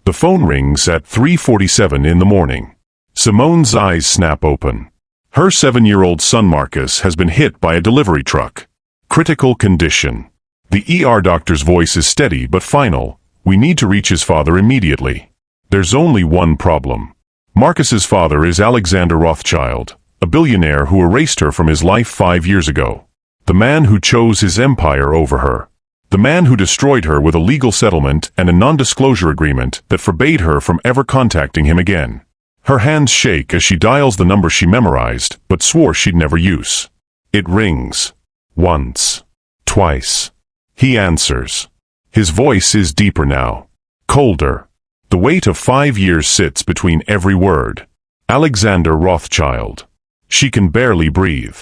The phone rings at 3:47 in the morning. Simone's eyes snap open. Her 7-year-old son Marcus has been hit by a delivery truck. Critical condition. The ER doctor's voice is steady but final. We need to reach his father immediately. There's only one problem. Marcus's father is Alexander Rothschild, a billionaire who erased her from his life 5 years ago. The man who chose his empire over her. The man who destroyed her with a legal settlement and a non-disclosure agreement that forbade her from ever contacting him again. Her hands shake as she dials the number she memorized but swore she'd never use. It rings. Once. Twice. He answers. His voice is deeper now. Colder. The weight of 5 years sits between every word. Alexander Rothschild. She can barely breathe.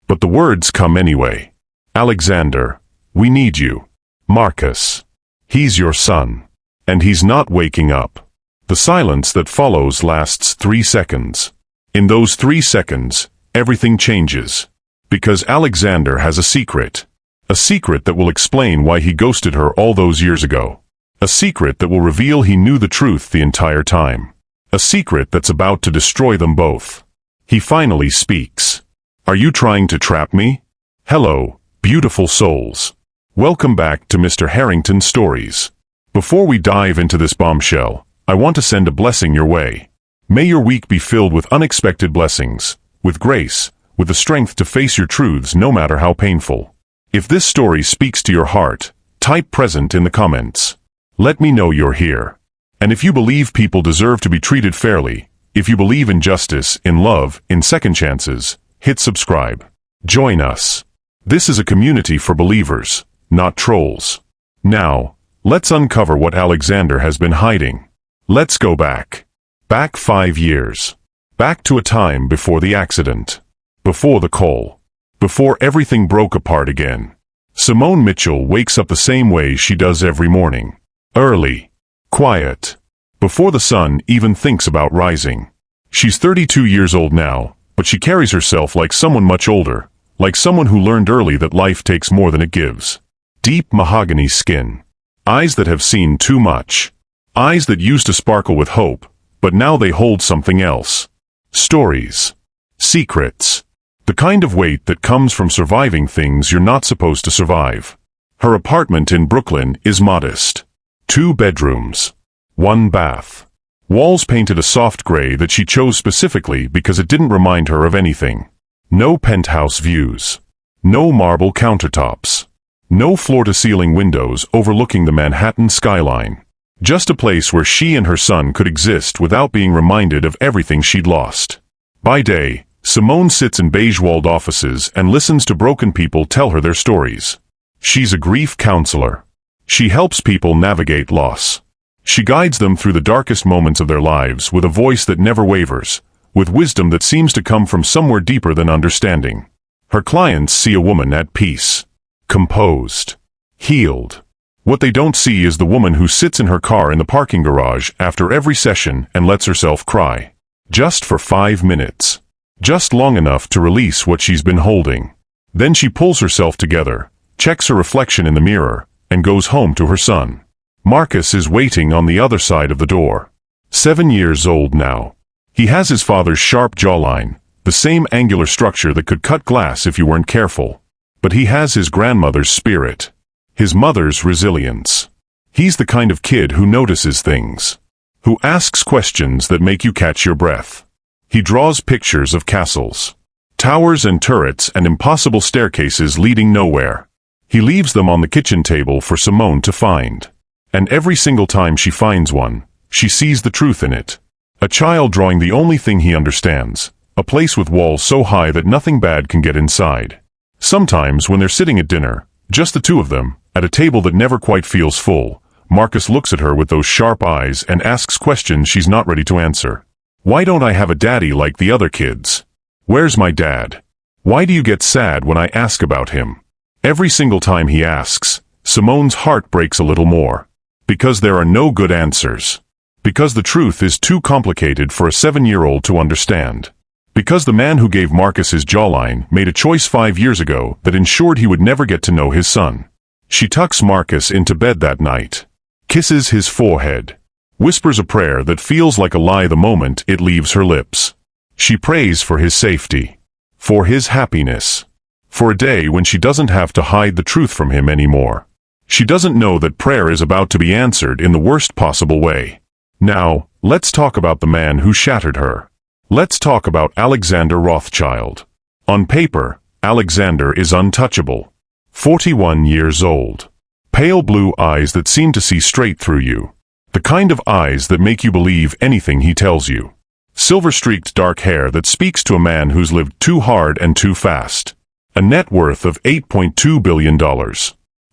But the words come anyway. Alexander, we need you. Marcus. He's your son. And he's not waking up. The silence that follows lasts 3 seconds. In those 3 seconds, everything changes. Because Alexander has a secret. A secret that will explain why he ghosted her all those years ago. A secret that will reveal he knew the truth the entire time. A secret that's about to destroy them both. He finally speaks. Are you trying to trap me? Hello, beautiful souls. Welcome back to Mr. Harrington's Stories. Before we dive into this bombshell, I want to send a blessing your way. May your week be filled with unexpected blessings, with grace, with the strength to face your truths no matter how painful. If this story speaks to your heart, type present in the comments. Let me know you're here. And if you believe people deserve to be treated fairly, if you believe in justice, in love, in second chances, hit subscribe. Join us. This is a community for believers, not trolls. Now, let's uncover what Alexander has been hiding. Let's go back. Back 5 years. Back to a time before the accident. Before the call. Before everything broke apart again. Simone Mitchell wakes up the same way she does every morning. Early. Quiet. Before the sun even thinks about rising. She's 32 years old now, but she carries herself like someone much older, like someone who learned early that life takes more than it gives. Deep mahogany skin. Eyes that have seen too much. Eyes that used to sparkle with hope, but now they hold something else. Stories. Secrets. The kind of weight that comes from surviving things you're not supposed to survive. Her apartment in Brooklyn is modest. 2 bedrooms. 1 bath. Walls painted a soft gray that she chose specifically because it didn't remind her of anything. No penthouse views. No marble countertops. No floor-to-ceiling windows overlooking the Manhattan skyline. Just a place where she and her son could exist without being reminded of everything she'd lost. By day, Simone sits in beige-walled offices and listens to broken people tell her their stories. She's a grief counselor. She helps people navigate loss. She guides them through the darkest moments of their lives with a voice that never wavers, with wisdom that seems to come from somewhere deeper than understanding. Her clients see a woman at peace. Composed. Healed. What they don't see is the woman who sits in her car in the parking garage after every session and lets herself cry. Just for 5 minutes. Just long enough to release what she's been holding. Then she pulls herself together, checks her reflection in the mirror, and goes home to her son. Marcus is waiting on the other side of the door. 7 years old now. He has his father's sharp jawline, the same angular structure that could cut glass if you weren't careful. But he has his grandmother's spirit. His mother's resilience. He's the kind of kid who notices things. Who asks questions that make you catch your breath. He draws pictures of castles. Towers and turrets and impossible staircases leading nowhere. He leaves them on the kitchen table for Simone to find. And every single time she finds one, she sees the truth in it. A child drawing the only thing he understands. A place with walls so high that nothing bad can get inside. Sometimes when they're sitting at dinner, just the two of them, at a table that never quite feels full, Marcus looks at her with those sharp eyes and asks questions she's not ready to answer. Why don't I have a daddy like the other kids? Where's my dad? Why do you get sad when I ask about him? Every single time he asks, Simone's heart breaks a little more. Because there are no good answers. Because the truth is too complicated for a 7-year-old to understand. Because the man who gave Marcus his jawline made a choice 5 years ago that ensured he would never get to know his son. She tucks Marcus into bed that night. Kisses his forehead. whispers a prayer that feels like a lie the moment it leaves her lips. She prays for his safety, for his happiness, for a day when she doesn't have to hide the truth from him anymore. She doesn't know that prayer is about to be answered in the worst possible way. Now, let's talk about the man who shattered her. Let's talk about Alexander Rothschild. On paper, Alexander is untouchable. 41 years old. Pale blue eyes that seem to see straight through you. The kind of eyes that make you believe anything he tells you. Silver-streaked dark hair that speaks to a man who's lived too hard and too fast. A net worth of $8.2 billion.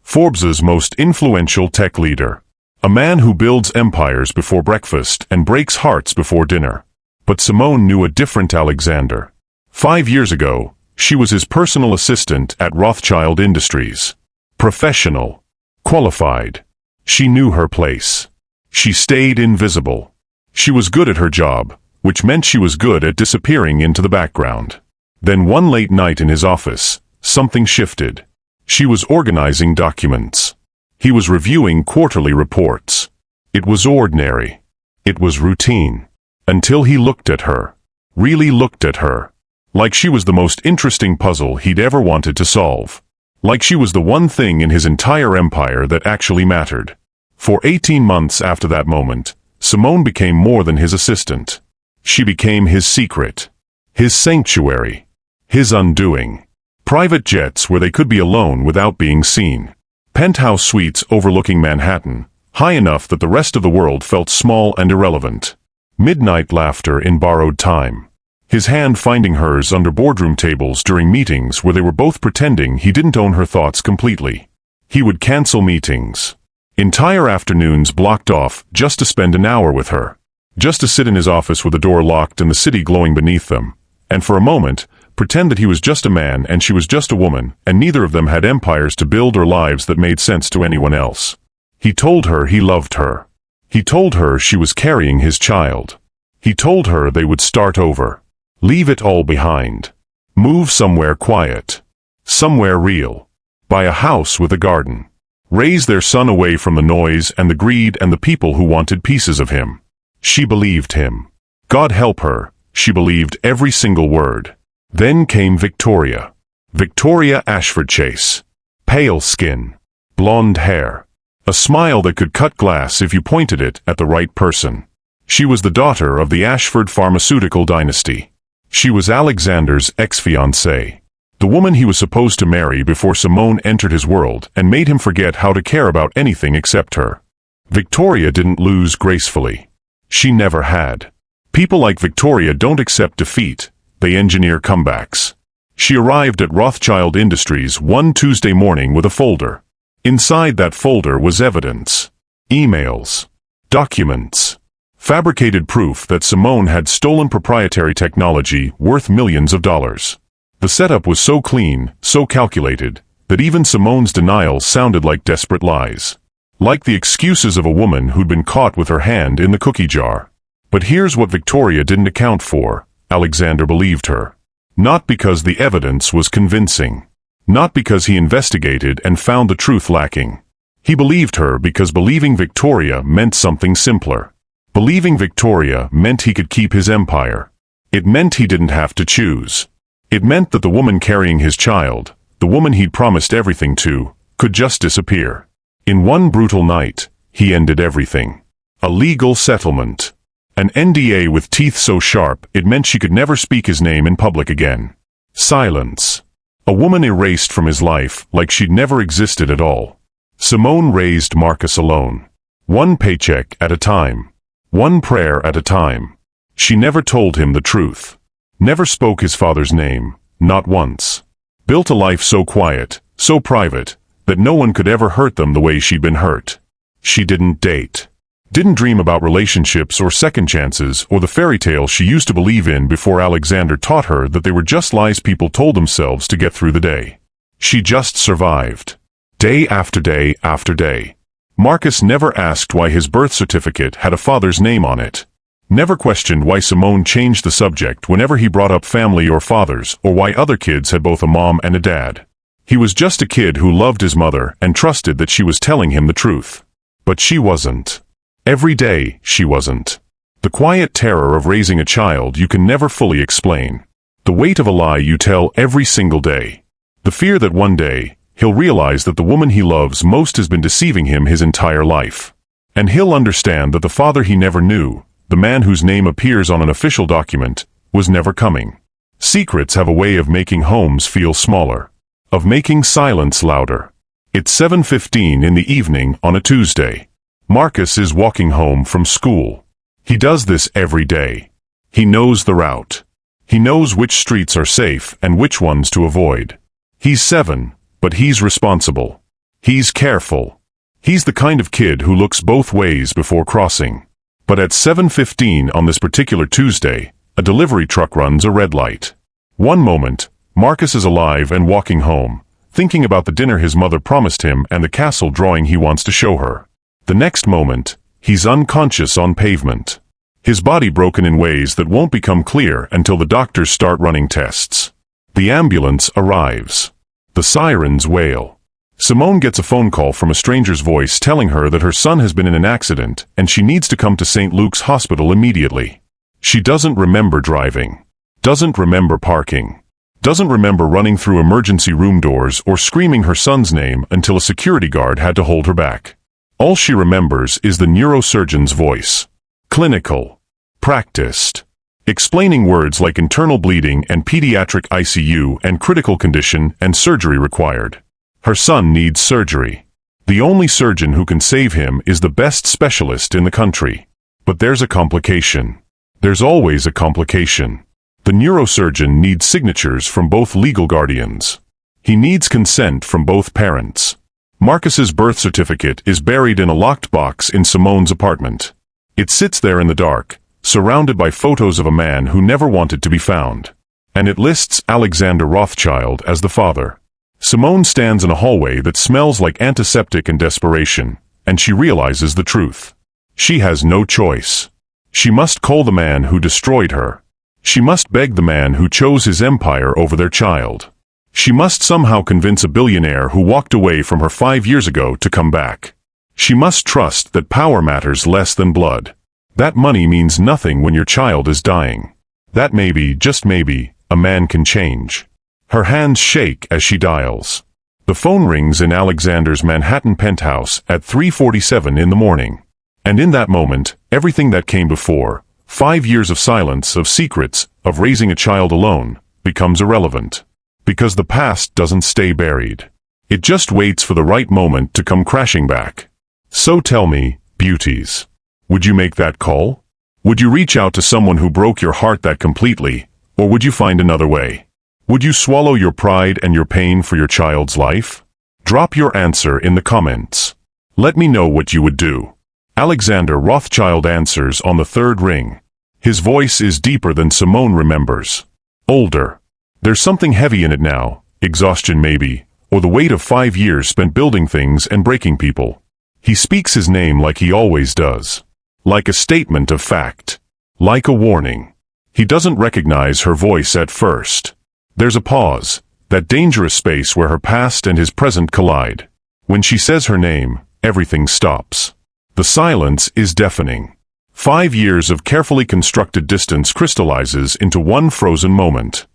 Forbes's most influential tech leader. A man who builds empires before breakfast and breaks hearts before dinner. But Simone knew a different Alexander. 5 years ago, she was his personal assistant at Rothschild Industries. Professional. Qualified. She knew her place. She stayed invisible. She was good at her job, which meant she was good at disappearing into the background. Then one late night in his office, something shifted. She was organizing documents. He was reviewing quarterly reports. It was ordinary. It was routine. Until he looked at her. Really looked at her. Like she was the most interesting puzzle he'd ever wanted to solve. Like she was the one thing in his entire empire that actually mattered. For 18 months after that moment, Simone became more than his assistant. She became his secret. His sanctuary. His undoing. Private jets where they could be alone without being seen. Penthouse suites overlooking Manhattan, high enough that the rest of the world felt small and irrelevant. Midnight laughter in borrowed time. His hand finding hers under boardroom tables during meetings where they were both pretending he didn't own her thoughts completely. He would cancel meetings. Entire afternoons blocked off just to spend an hour with her. Just to sit in his office with the door locked and the city glowing beneath them. And for a moment, pretend that he was just a man and she was just a woman, and neither of them had empires to build or lives that made sense to anyone else. He told her he loved her. He told her she was carrying his child. He told her they would start over. Leave it all behind. Move somewhere quiet. Somewhere real. Buy a house with a garden. Raise their son away from the noise and the greed and the people who wanted pieces of him. She believed him. God help her, she believed every single word. Then came Victoria. Victoria Ashford Chase. Pale skin. Blonde hair. A smile that could cut glass if you pointed it at the right person. She was the daughter of the Ashford pharmaceutical dynasty. She was Alexander's ex-fiancée. The woman he was supposed to marry before Simone entered his world and made him forget how to care about anything except her. Victoria didn't lose gracefully. She never had. People like Victoria don't accept defeat, they engineer comebacks. She arrived at Rothschild Industries one Tuesday morning with a folder. Inside that folder was evidence. Emails. Documents. Fabricated proof that Simone had stolen proprietary technology worth millions of dollars. The setup was so clean, so calculated, that even Simone's denials sounded like desperate lies. Like the excuses of a woman who'd been caught with her hand in the cookie jar. But here's what Victoria didn't account for. Alexander believed her. Not because the evidence was convincing. Not because he investigated and found the truth lacking. He believed her because believing Victoria meant something simpler. Believing Victoria meant he could keep his empire. It meant he didn't have to choose. It meant that the woman carrying his child, the woman he'd promised everything to, could just disappear. In one brutal night, he ended everything. A legal settlement. An NDA with teeth so sharp it meant she could never speak his name in public again. Silence. A woman erased from his life like she'd never existed at all. Simone raised Marcus alone. One paycheck at a time. One prayer at a time. She never told him the truth. Never spoke his father's name, not once. Built a life so quiet, so private, that no one could ever hurt them the way she'd been hurt. She didn't date. Didn't dream about relationships or second chances or the fairy tales she used to believe in before Alexander taught her that they were just lies people told themselves to get through the day. She just survived. Day after day after day. Marcus never asked why his birth certificate had a father's name on it. Never questioned why Simone changed the subject whenever he brought up family or fathers, or why other kids had both a mom and a dad. He was just a kid who loved his mother and trusted that she was telling him the truth. But she wasn't. Every day, she wasn't. The quiet terror of raising a child you can never fully explain. The weight of a lie you tell every single day. The fear that one day, he'll realize that the woman he loves most has been deceiving him his entire life. And he'll understand that the father he never knew, the man whose name appears on an official document, was never coming. Secrets have a way of making homes feel smaller, of making silence louder. It's 7:15 in the evening on a Tuesday. Marcus is walking home from school. He does this every day. He knows the route. He knows which streets are safe and which ones to avoid. He's 7, but he's responsible. He's careful. He's the kind of kid who looks both ways before crossing. But at 7:15 on this particular Tuesday, a delivery truck runs a red light. One moment, Marcus is alive and walking home, thinking about the dinner his mother promised him and the castle drawing he wants to show her. The next moment, he's unconscious on pavement. His body broken in ways that won't become clear until the doctors start running tests. The ambulance arrives. The sirens wail. Simone gets a phone call from a stranger's voice telling her that her son has been in an accident and she needs to come to St. Luke's Hospital immediately. She doesn't remember driving. Doesn't remember parking. Doesn't remember running through emergency room doors or screaming her son's name until a security guard had to hold her back. All she remembers is the neurosurgeon's voice. Clinical. Practiced. Explaining words like internal bleeding and pediatric ICU and critical condition and surgery required. Her son needs surgery. The only surgeon who can save him is the best specialist in the country. But there's a complication. There's always a complication. The neurosurgeon needs signatures from both legal guardians. He needs consent from both parents. Marcus's birth certificate is buried in a locked box in Simone's apartment. It sits there in the dark, surrounded by photos of a man who never wanted to be found. And it lists Alexander Rothschild as the father. Simone stands in a hallway that smells like antiseptic and desperation, and she realizes the truth. She has no choice. She must call the man who destroyed her. She must beg the man who chose his empire over their child. She must somehow convince a billionaire who walked away from her 5 years ago to come back. She must trust that power matters less than blood. That money means nothing when your child is dying. That maybe, just maybe, a man can change. Her hands shake as she dials. The phone rings in Alexander's Manhattan penthouse at 3:47 in the morning. And in that moment, everything that came before, 5 years of silence, of secrets, of raising a child alone, becomes irrelevant. Because the past doesn't stay buried. It just waits for the right moment to come crashing back. So tell me, beauties, would you make that call? Would you reach out to someone who broke your heart that completely, or would you find another way? Would you swallow your pride and your pain for your child's life? Drop your answer in the comments. Let me know what you would do. Alexander Rothschild answers on the third ring. His voice is deeper than Simone remembers. Older. There's something heavy in it now, exhaustion maybe, or the weight of 5 years spent building things and breaking people. He speaks his name like he always does. Like a statement of fact. Like a warning. He doesn't recognize her voice at first. There's a pause, that dangerous space where her past and his present collide. When she says her name, everything stops. The silence is deafening. 5 years of carefully constructed distance crystallizes into one frozen moment.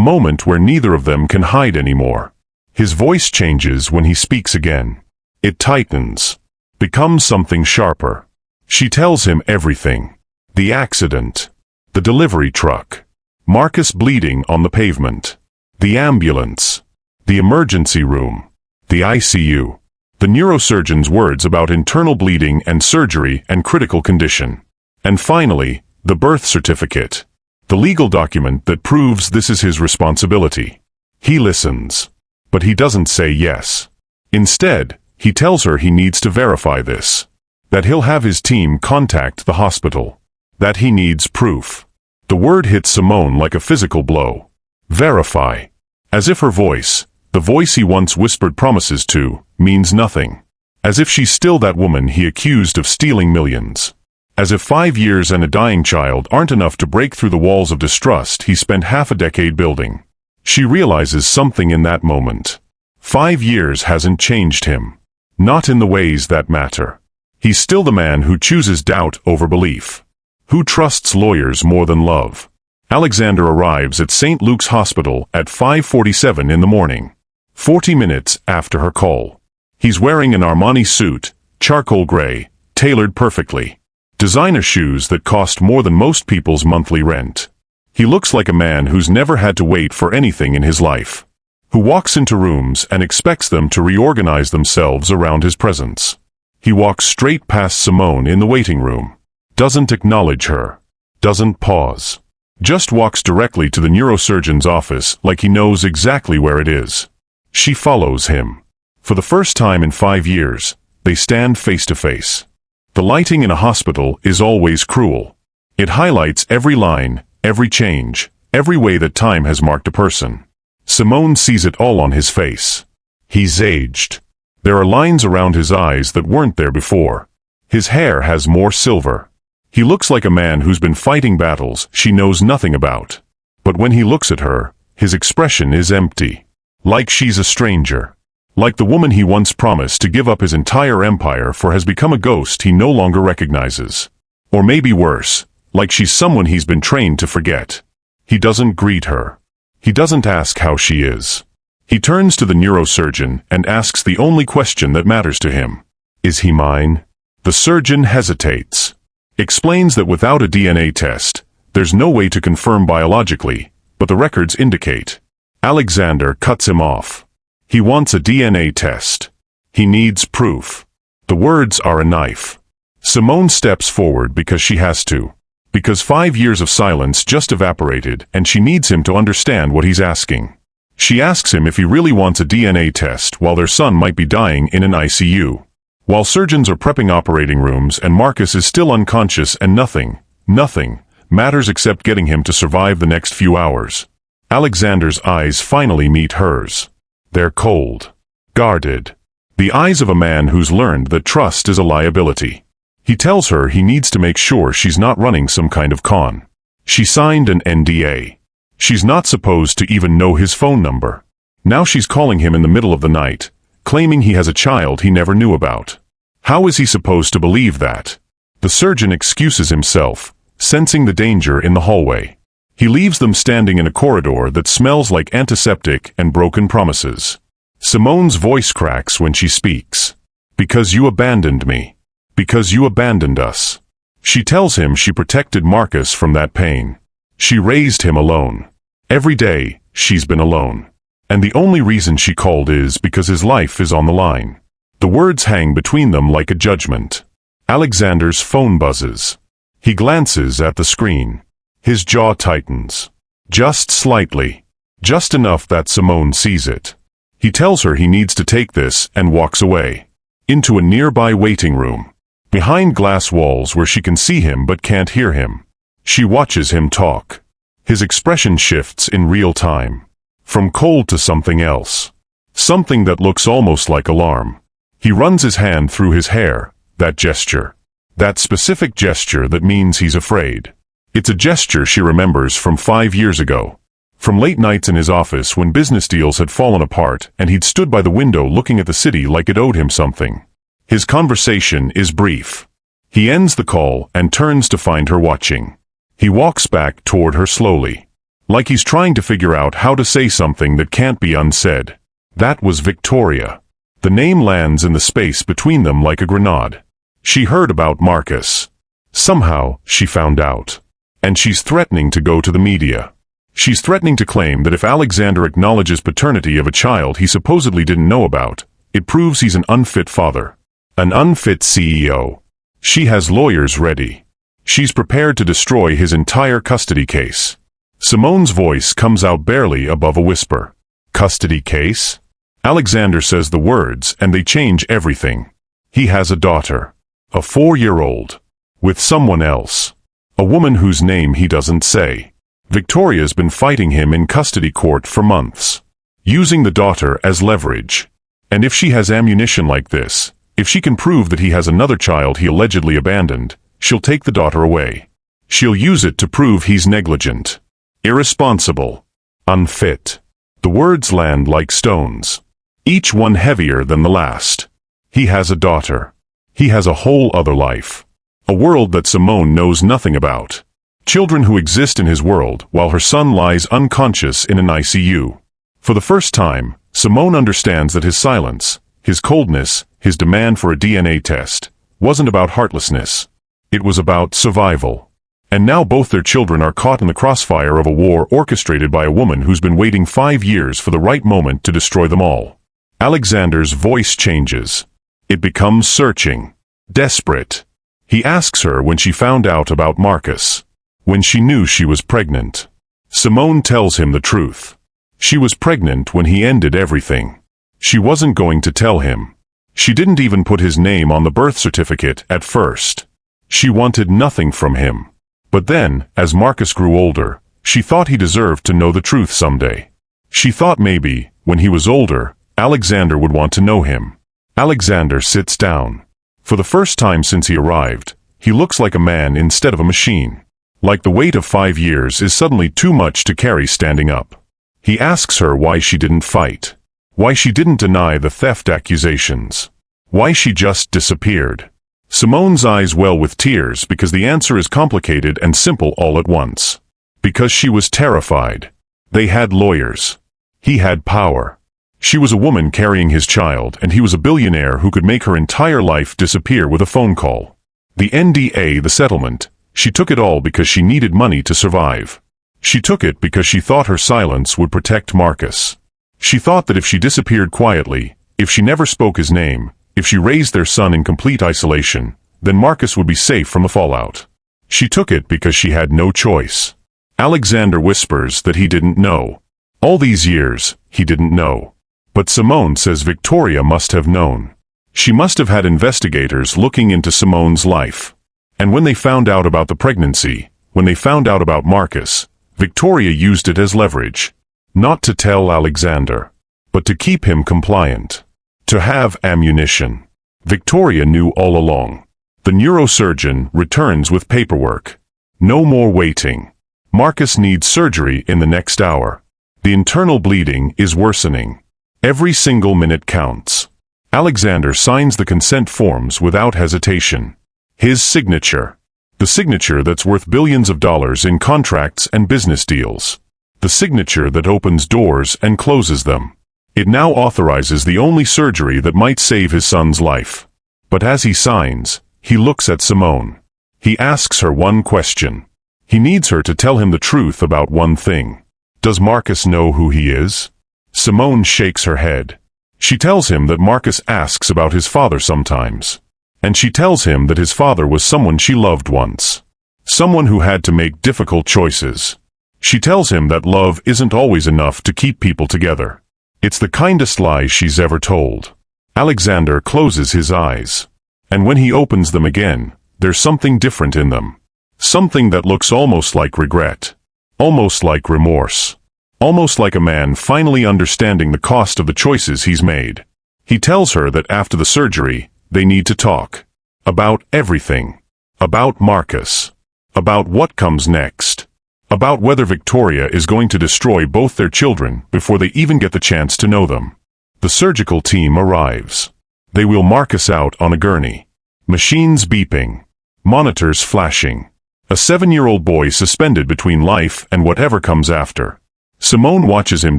A moment where neither of them can hide anymore. His voice changes when he speaks again. It tightens. Becomes something sharper. She tells him everything. The accident. The delivery truck. Marcus bleeding on the pavement. The ambulance. The emergency room. The ICU. The neurosurgeon's words about internal bleeding and surgery and critical condition. And finally, the birth certificate. The legal document that proves this is his responsibility. He listens. But he doesn't say yes. Instead, he tells her he needs to verify this. That he'll have his team contact the hospital. That he needs proof. The word hits Simone like a physical blow. Verify. As if her voice, the voice he once whispered promises to, means nothing. As if she's still that woman he accused of stealing millions. As if 5 years and a dying child aren't enough to break through the walls of distrust he spent half a decade building. She realizes something in that moment. 5 years hasn't changed him. Not in the ways that matter. He's still the man who chooses doubt over belief, who trusts lawyers more than love. Alexander arrives at St. Luke's Hospital at 5:47 in the morning, 40 minutes after her call. He's wearing an Armani suit, charcoal gray, tailored perfectly. Designer shoes that cost more than most people's monthly rent. He looks like a man who's never had to wait for anything in his life, who walks into rooms and expects them to reorganize themselves around his presence. He walks straight past Simone in the waiting room, doesn't acknowledge her, doesn't pause, just walks directly to the neurosurgeon's office like he knows exactly where it is. She follows him. For the first time in 5 years, they stand face to face. The lighting in a hospital is always cruel. It highlights every line, every change, every way that time has marked a person. Simone sees it all on his face. He's aged. There are lines around his eyes that weren't there before. His hair has more silver. He looks like a man who's been fighting battles she knows nothing about. But when he looks at her, his expression is empty. Like she's a stranger. Like the woman he once promised to give up his entire empire for has become a ghost he no longer recognizes. Or maybe worse, like she's someone he's been trained to forget. He doesn't greet her. He doesn't ask how she is. He turns to the neurosurgeon and asks the only question that matters to him. Is he mine? The surgeon hesitates. Explains that without a DNA test, there's no way to confirm biologically, but the records indicate. Alexander cuts him off. He wants a DNA test. He needs proof. The words are a knife. Simone steps forward because she has to. Because 5 years of silence just evaporated and she needs him to understand what he's asking. She asks him if he really wants a DNA test while their son might be dying in an ICU. While surgeons are prepping operating rooms and Marcus is still unconscious and nothing matters except getting him to survive the next few hours. Alexander's eyes finally meet hers. They're cold, guarded. The eyes of a man who's learned that trust is a liability. He tells her he needs to make sure she's not running some kind of con. She signed an NDA. She's not supposed to even know his phone number. Now she's calling him in the middle of the night, claiming he has a child he never knew about. How is he supposed to believe that? The surgeon excuses himself, sensing the danger in the hallway. He leaves them standing in a corridor that smells like antiseptic and broken promises. Simone's voice cracks when she speaks. Because you abandoned me. Because you abandoned us. She tells him she protected Marcus from that pain. She raised him alone. Every day, she's been alone. And the only reason she called is because his life is on the line. The words hang between them like a judgment. Alexander's phone buzzes. He glances at the screen. His jaw tightens. Just slightly. Just enough that Simone sees it. He tells her he needs to take this and walks away. Into a nearby waiting room. Behind glass walls where she can see him but can't hear him. She watches him talk. His expression shifts in real time. From cold to something else. Something that looks almost like alarm. He runs his hand through his hair, that gesture. That specific gesture that means he's afraid. It's a gesture she remembers from 5 years ago. From late nights in his office when business deals had fallen apart and he'd stood by the window looking at the city like it owed him something. His conversation is brief. He ends the call and turns to find her watching. He walks back toward her slowly. Like he's trying to figure out how to say something that can't be unsaid. That was Victoria. The name lands in the space between them like a grenade. She heard about Marcus. Somehow, she found out. And she's threatening to go to the media. She's threatening to claim that if Alexander acknowledges paternity of a child he supposedly didn't know about, it proves he's an unfit father. An unfit CEO. She has lawyers ready. She's prepared to destroy his entire custody case. Simone's voice comes out barely above a whisper. Custody case? Alexander says the words and they change everything. He has a daughter. A 4-year-old. With someone else. A woman whose name he doesn't say. Victoria's been fighting him in custody court for months. Using the daughter as leverage. And if she has ammunition like this, if she can prove that he has another child he allegedly abandoned, she'll take the daughter away. She'll use it to prove he's negligent. Irresponsible. Unfit. The words land like stones. Each one heavier than the last. He has a daughter. He has a whole other life. A world that Simone knows nothing about. Children who exist in his world while her son lies unconscious in an ICU. For the first time, Simone understands that his silence, his coldness, his demand for a DNA test, wasn't about heartlessness. It was about survival. And now both their children are caught in the crossfire of a war orchestrated by a woman who's been waiting 5 years for the right moment to destroy them all. Alexander's voice changes. It becomes searching, desperate. He asks her when she found out about Marcus. When she knew she was pregnant. Simone tells him the truth. She was pregnant when he ended everything. She wasn't going to tell him. She didn't even put his name on the birth certificate at first. She wanted nothing from him. But then, as Marcus grew older, she thought he deserved to know the truth someday. She thought maybe, when he was older, Alexander would want to know him. Alexander sits down. For the first time since he arrived, he looks like a man instead of a machine. Like the weight of 5 years is suddenly too much to carry standing up. He asks her why she didn't fight. Why she didn't deny the theft accusations. Why she just disappeared. Simone's eyes well with tears because the answer is complicated and simple all at once. Because she was terrified. They had lawyers. He had power. She was a woman carrying his child, and he was a billionaire who could make her entire life disappear with a phone call. The NDA, the settlement, she took it all because she needed money to survive. She took it because she thought her silence would protect Marcus. She thought that if she disappeared quietly, if she never spoke his name, if she raised their son in complete isolation, then Marcus would be safe from the fallout. She took it because she had no choice. Alexander whispers that he didn't know. All these years, he didn't know. But Simone says Victoria must have known. She must have had investigators looking into Simone's life. And when they found out about the pregnancy, when they found out about Marcus, Victoria used it as leverage. Not to tell Alexander, but to keep him compliant. To have ammunition. Victoria knew all along. The neurosurgeon returns with paperwork. No more waiting. Marcus needs surgery in the next hour. The internal bleeding is worsening. Every single minute counts. Alexander signs the consent forms without hesitation. His signature. The signature that's worth billions of dollars in contracts and business deals. The signature that opens doors and closes them. It now authorizes the only surgery that might save his son's life. But as he signs, he looks at Simone. He asks her one question. He needs her to tell him the truth about one thing. Does Marcus know who he is? Simone shakes her head. She tells him that Marcus asks about his father sometimes. And she tells him that his father was someone she loved once. Someone who had to make difficult choices. She tells him that love isn't always enough to keep people together. It's the kindest lie she's ever told. Alexander closes his eyes. And when he opens them again, there's something different in them. Something that looks almost like regret. Almost like remorse. Almost like a man finally understanding the cost of the choices he's made. He tells her that after the surgery, they need to talk. About everything. About Marcus. About what comes next. About whether Victoria is going to destroy both their children before they even get the chance to know them. The surgical team arrives. They wheel Marcus out on a gurney. Machines beeping. Monitors flashing. A 7-year-old boy suspended between life and whatever comes after. Simone watches him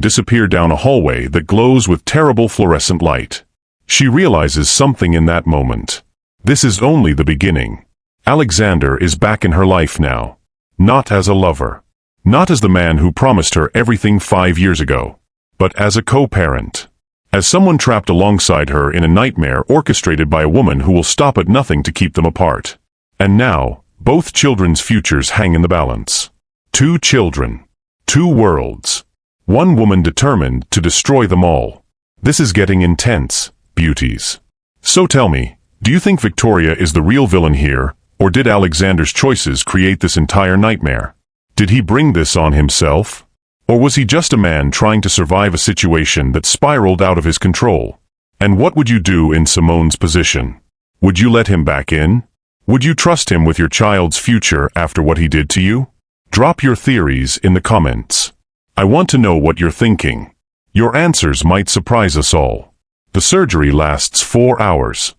disappear down a hallway that glows with terrible fluorescent light. She realizes something in that moment. This is only the beginning. Alexander is back in her life now. Not as a lover. Not as the man who promised her everything 5 years ago. But as a co-parent. As someone trapped alongside her in a nightmare orchestrated by a woman who will stop at nothing to keep them apart. And now, both children's futures hang in the balance. 2 children. 2 worlds. One woman determined to destroy them all. This is getting intense, beauties. So tell me, do you think Victoria is the real villain here, or did Alexander's choices create this entire nightmare? Did he bring this on himself? Or was he just a man trying to survive a situation that spiraled out of his control? And what would you do in Simone's position? Would you let him back in? Would you trust him with your child's future after what he did to you? Drop your theories in the comments. I want to know what you're thinking. Your answers might surprise us all. The surgery lasts 4 hours.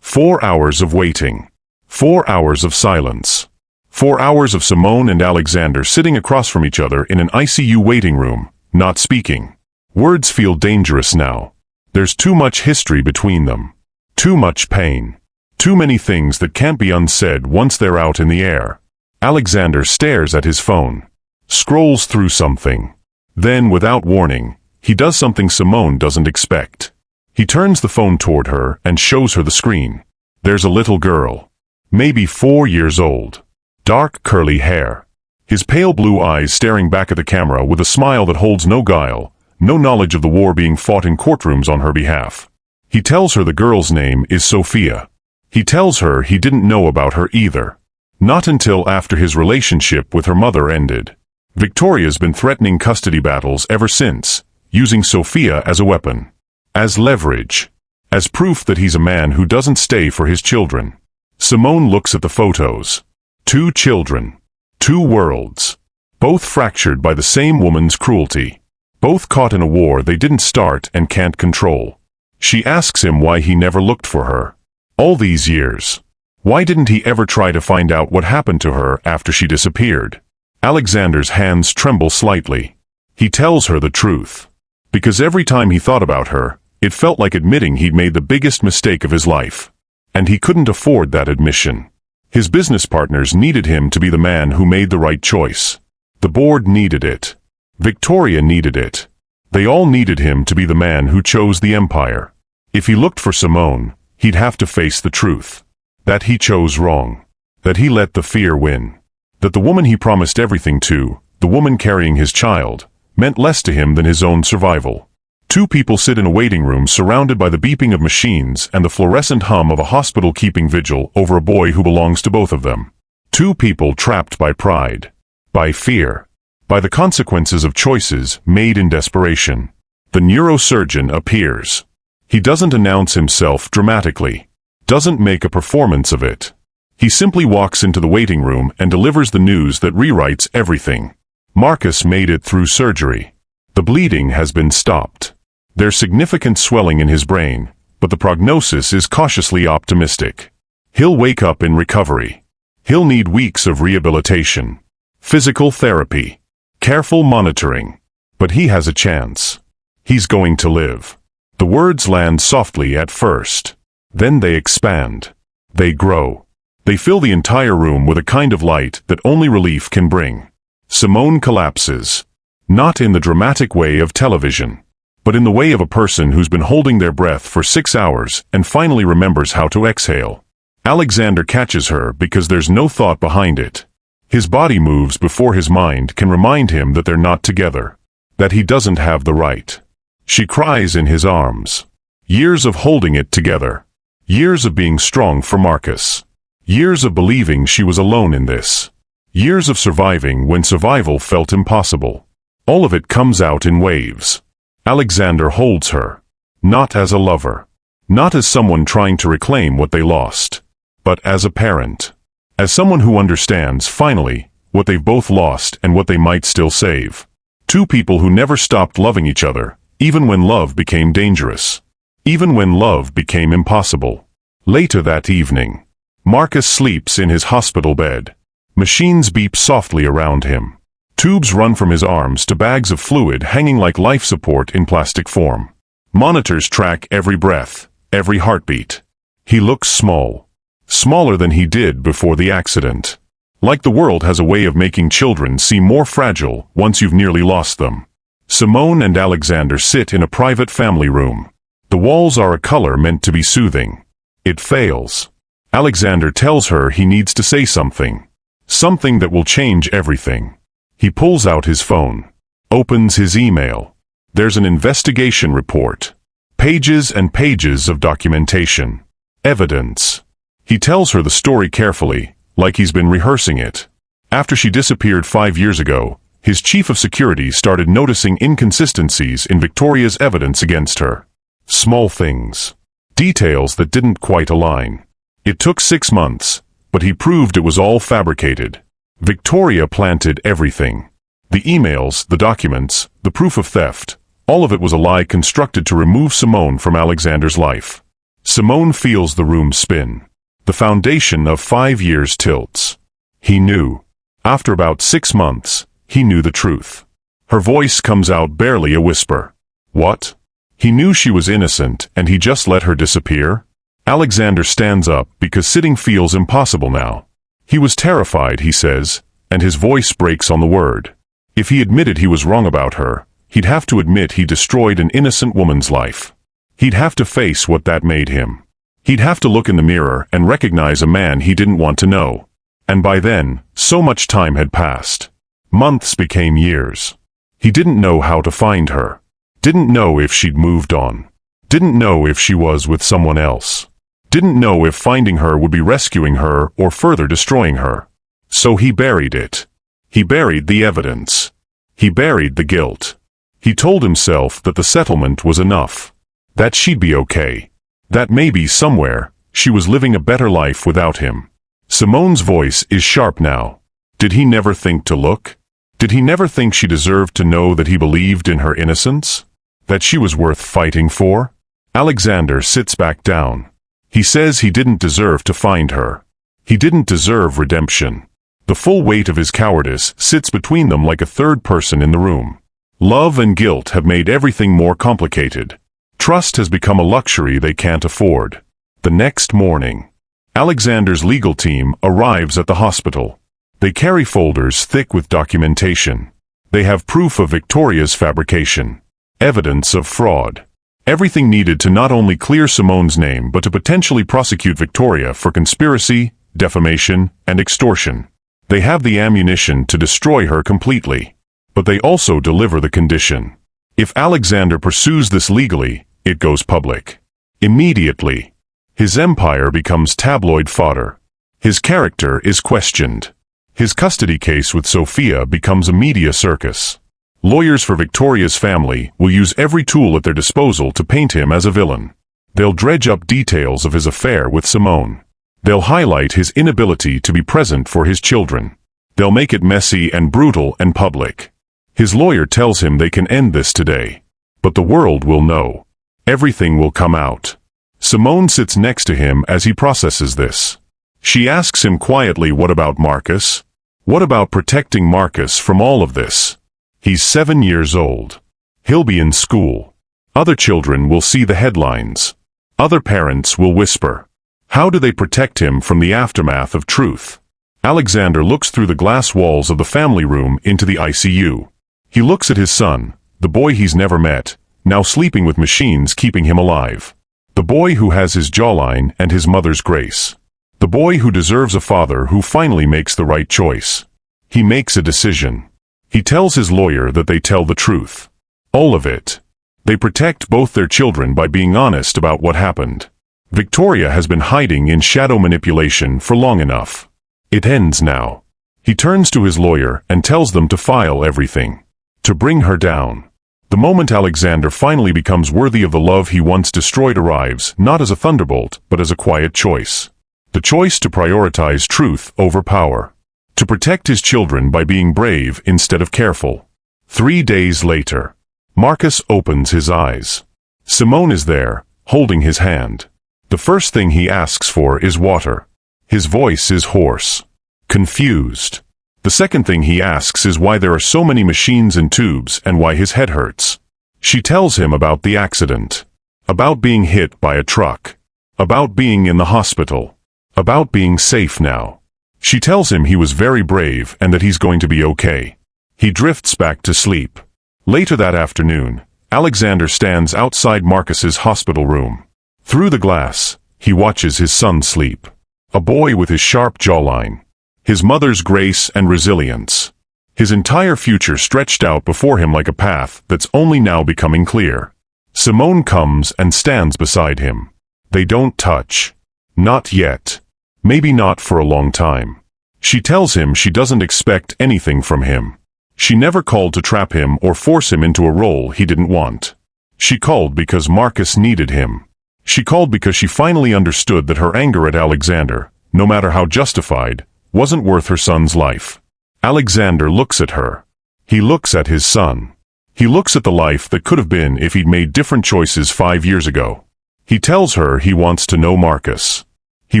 4 hours of waiting. 4 hours of silence. 4 hours of Simone and Alexander sitting across from each other in an ICU waiting room, not speaking. Words feel dangerous now. There's too much history between them. Too much pain. Too many things that can't be unsaid once they're out in the air. Alexander stares at his phone. Scrolls through something. Then, without warning, he does something Simone doesn't expect. He turns the phone toward her and shows her the screen. There's a little girl. Maybe 4 years old. Dark curly hair. His pale blue eyes staring back at the camera with a smile that holds no guile, no knowledge of the war being fought in courtrooms on her behalf. He tells her the girl's name is Sophia. He tells her he didn't know about her either. Not until after his relationship with her mother ended. Victoria's been threatening custody battles ever since, using Sophia as a weapon. As leverage. As proof that he's a man who doesn't stay for his children. Simone looks at the photos. 2 children. 2 worlds. Both fractured by the same woman's cruelty. Both caught in a war they didn't start and can't control. She asks him why he never looked for her. All these years. Why didn't he ever try to find out what happened to her after she disappeared? Alexander's hands tremble slightly. He tells her the truth. Because every time he thought about her, it felt like admitting he'd made the biggest mistake of his life. And he couldn't afford that admission. His business partners needed him to be the man who made the right choice. The board needed it. Victoria needed it. They all needed him to be the man who chose the empire. If he looked for Simone, he'd have to face the truth. That he chose wrong. That he let the fear win. That the woman he promised everything to, the woman carrying his child, meant less to him than his own survival. 2 people sit in a waiting room surrounded by the beeping of machines and the fluorescent hum of a hospital keeping vigil over a boy who belongs to both of them. 2 people trapped by pride. By fear. By the consequences of choices made in desperation. The neurosurgeon appears. He doesn't announce himself dramatically. Doesn't make a performance of it. He simply walks into the waiting room and delivers the news that rewrites everything. Marcus made it through surgery. The bleeding has been stopped. There's significant swelling in his brain, but the prognosis is cautiously optimistic. He'll wake up in recovery. He'll need weeks of rehabilitation. Physical therapy. Careful monitoring. But he has a chance. He's going to live. The words land softly at first. Then they expand. They grow. They fill the entire room with a kind of light that only relief can bring. Simone collapses. Not in the dramatic way of television, but in the way of a person who's been holding their breath for 6 hours and finally remembers how to exhale. Alexander catches her because there's no thought behind it. His body moves before his mind can remind him that they're not together, that he doesn't have the right. She cries in his arms. Years of holding it together. Years of being strong for Marcus. Years of believing she was alone in this. Years of surviving when survival felt impossible. All of it comes out in waves. Alexander holds her. Not as a lover. Not as someone trying to reclaim what they lost. But as a parent. As someone who understands, finally, what they've both lost and what they might still save. 2 people who never stopped loving each other, even when love became dangerous. Even when love became impossible. Later that evening, Marcus sleeps in his hospital bed. Machines beep softly around him. Tubes run from his arms to bags of fluid hanging like life support in plastic form. Monitors track every breath, every heartbeat. He looks small. Smaller than he did before the accident. Like the world has a way of making children seem more fragile once you've nearly lost them. Simone and Alexander sit in a private family room. The walls are a color meant to be soothing. It fails. Alexander tells her he needs to say something. Something that will change everything. He pulls out his phone. Opens his email. There's an investigation report. Pages and pages of documentation. Evidence. He tells her the story carefully, like he's been rehearsing it. After she disappeared 5 years ago, his chief of security started noticing inconsistencies in Victoria's evidence against her. Small things. Details that didn't quite align. It took 6 months, but he proved it was all fabricated. Victoria planted everything. The emails, the documents, the proof of theft, all of it was a lie constructed to remove Simone from Alexander's life. Simone feels the room spin. The foundation of 5 years tilts. He knew. After about 6 months, he knew the truth. Her voice comes out barely a whisper. What? He knew she was innocent and he just let her disappear? Alexander stands up because sitting feels impossible now. He was terrified, he says, and his voice breaks on the word. If he admitted he was wrong about her, he'd have to admit he destroyed an innocent woman's life. He'd have to face what that made him. He'd have to look in the mirror and recognize a man he didn't want to know. And by then, so much time had passed. Months became years. He didn't know how to find her. Didn't know if she'd moved on. Didn't know if she was with someone else. Didn't know if finding her would be rescuing her or further destroying her. So he buried it. He buried the evidence. He buried the guilt. He told himself that the settlement was enough. That she'd be okay. That maybe somewhere, she was living a better life without him. Simone's voice is sharp now. Did he never think to look? Did he never think she deserved to know that he believed in her innocence? That she was worth fighting for? Alexander sits back down. He says he didn't deserve to find her. He didn't deserve redemption. The full weight of his cowardice sits between them like a third person in the room. Love and guilt have made everything more complicated. Trust has become a luxury they can't afford. The next morning, Alexander's legal team arrives at the hospital. They carry folders thick with documentation. They have proof of Victoria's fabrication. Evidence of fraud. Everything needed to not only clear Simone's name but to potentially prosecute Victoria for conspiracy, defamation, and extortion. They have the ammunition to destroy her completely. But they also deliver the condition. If Alexander pursues this legally, it goes public. Immediately. His empire becomes tabloid fodder. His character is questioned. His custody case with Sophia becomes a media circus. Lawyers for Victoria's family will use every tool at their disposal to paint him as a villain. They'll dredge up details of his affair with Simone. They'll highlight his inability to be present for his children. They'll make it messy and brutal and public. His lawyer tells him they can end this today. But the world will know. Everything will come out. Simone sits next to him as he processes this. She asks him quietly, what about Marcus? What about protecting Marcus from all of this? He's 7 years old. He'll be in school. Other children will see the headlines. Other parents will whisper. How do they protect him from the aftermath of truth? Alexander looks through the glass walls of the family room into the ICU. He looks at his son, the boy he's never met, now sleeping with machines keeping him alive. The boy who has his jawline and his mother's grace. The boy who deserves a father who finally makes the right choice. He makes a decision. He tells his lawyer that they tell the truth. All of it. They protect both their children by being honest about what happened. Victoria has been hiding in shadow manipulation for long enough. It ends now. He turns to his lawyer and tells them to file everything. To bring her down. The moment Alexander finally becomes worthy of the love he once destroyed arrives, not as a thunderbolt, but as a quiet choice. The choice to prioritize truth over power. To protect his children by being brave instead of careful. 3 days later. Marcus opens his eyes. Simone is there, holding his hand. The first thing he asks for is water. His voice is hoarse. Confused. The second thing he asks is why there are so many machines and tubes and why his head hurts. She tells him about the accident. About being hit by a truck. About being in the hospital. About being safe now. She tells him he was very brave and that he's going to be okay. He drifts back to sleep. Later that afternoon, Alexander stands outside Marcus's hospital room. Through the glass, he watches his son sleep. A boy with his sharp jawline. His mother's grace and resilience. His entire future stretched out before him like a path that's only now becoming clear. Simone comes and stands beside him. They don't touch. Not yet. Maybe not for a long time. She tells him she doesn't expect anything from him. She never called to trap him or force him into a role he didn't want. She called because Marcus needed him. She called because she finally understood that her anger at Alexander, no matter how justified, wasn't worth her son's life. Alexander looks at her. He looks at his son. He looks at the life that could have been if he'd made different choices 5 years ago. He tells her he wants to know Marcus. He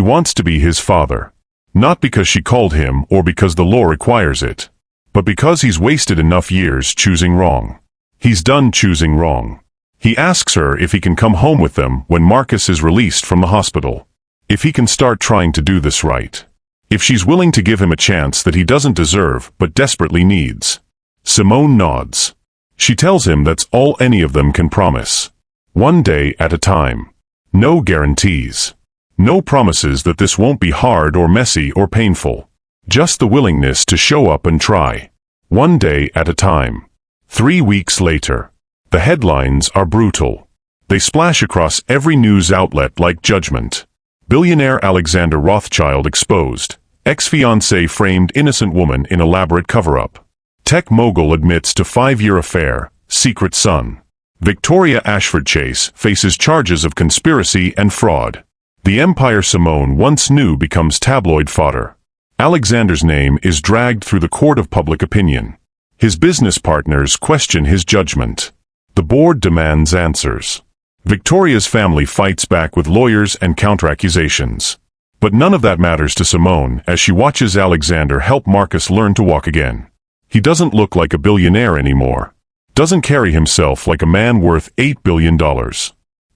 wants to be his father. Not because she called him or because the law requires it, but because he's wasted enough years choosing wrong. He's done choosing wrong. He asks her if he can come home with them when Marcus is released from the hospital. If he can start trying to do this right. If she's willing to give him a chance that he doesn't deserve but desperately needs. Simone nods. She tells him that's all any of them can promise. One day at a time. No guarantees. No promises that this won't be hard or messy or painful. Just the willingness to show up and try. One day at a time. 3 weeks later. The headlines are brutal. They splash across every news outlet like judgment. Billionaire Alexander Rothschild exposed. Ex-fiancé framed innocent woman in elaborate cover-up. Tech mogul admits to 5-year affair, secret son. Victoria Ashford Chase faces charges of conspiracy and fraud. The empire Simone once knew becomes tabloid fodder. Alexander's name is dragged through the court of public opinion. His business partners question his judgment. The board demands answers. Victoria's family fights back with lawyers and counter-accusations. But none of that matters to Simone as she watches Alexander help Marcus learn to walk again. He doesn't look like a billionaire anymore. Doesn't carry himself like a man worth $8 billion.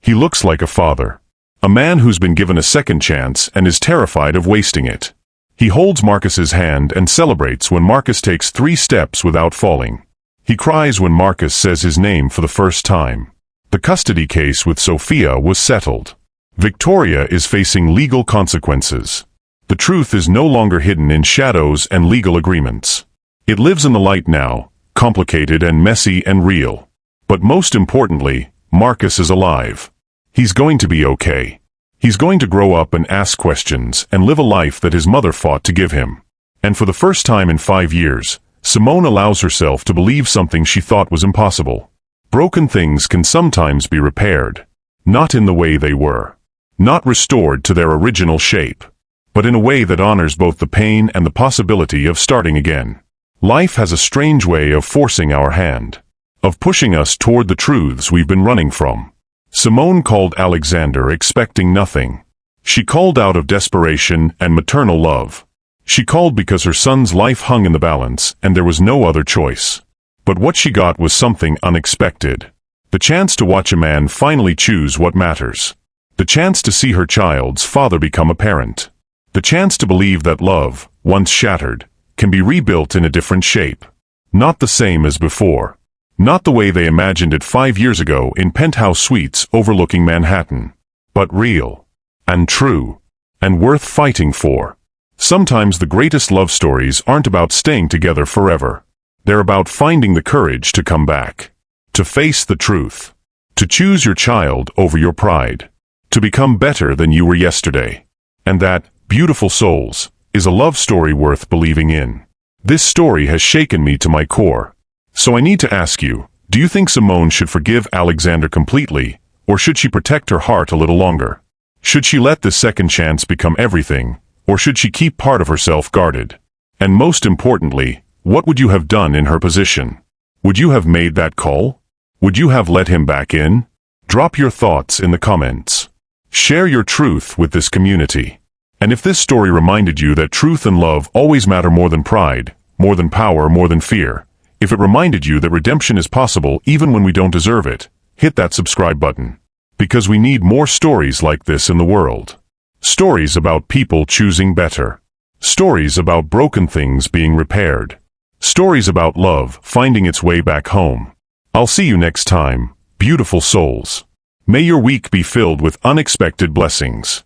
He looks like a father. A man who's been given a second chance and is terrified of wasting it. He holds Marcus's hand and celebrates when Marcus takes 3 steps without falling. He cries when Marcus says his name for the first time. The custody case with Sophia was settled. Victoria is facing legal consequences. The truth is no longer hidden in shadows and legal agreements. It lives in the light now, complicated and messy and real. But most importantly, Marcus is alive. He's going to be okay. He's going to grow up and ask questions and live a life that his mother fought to give him. And for the first time in 5 years, Simone allows herself to believe something she thought was impossible. Broken things can sometimes be repaired. Not in the way they were. Not restored to their original shape. But in a way that honors both the pain and the possibility of starting again. Life has a strange way of forcing our hand. Of pushing us toward the truths we've been running from. Simone called Alexander expecting nothing. She called out of desperation and maternal love. She called because her son's life hung in the balance and there was no other choice. But what she got was something unexpected. The chance to watch a man finally choose what matters. The chance to see her child's father become a parent. The chance to believe that love, once shattered, can be rebuilt in a different shape. Not the same as before. Not the way they imagined it 5 years ago in penthouse suites overlooking Manhattan. But real. And true. And worth fighting for. Sometimes the greatest love stories aren't about staying together forever. They're about finding the courage to come back. To face the truth. To choose your child over your pride. To become better than you were yesterday. And that, beautiful souls, is a love story worth believing in. This story has shaken me to my core. So I need to ask you, do you think Simone should forgive Alexander completely, or should she protect her heart a little longer? Should she let this second chance become everything, or should she keep part of herself guarded? And most importantly, what would you have done in her position? Would you have made that call? Would you have let him back in? Drop your thoughts in the comments. Share your truth with this community. And if this story reminded you that truth and love always matter more than pride, more than power, more than fear, if it reminded you that redemption is possible even when we don't deserve it, hit that subscribe button. Because we need more stories like this in the world. Stories about people choosing better. Stories about broken things being repaired. Stories about love finding its way back home. I'll see you next time, beautiful souls. May your week be filled with unexpected blessings.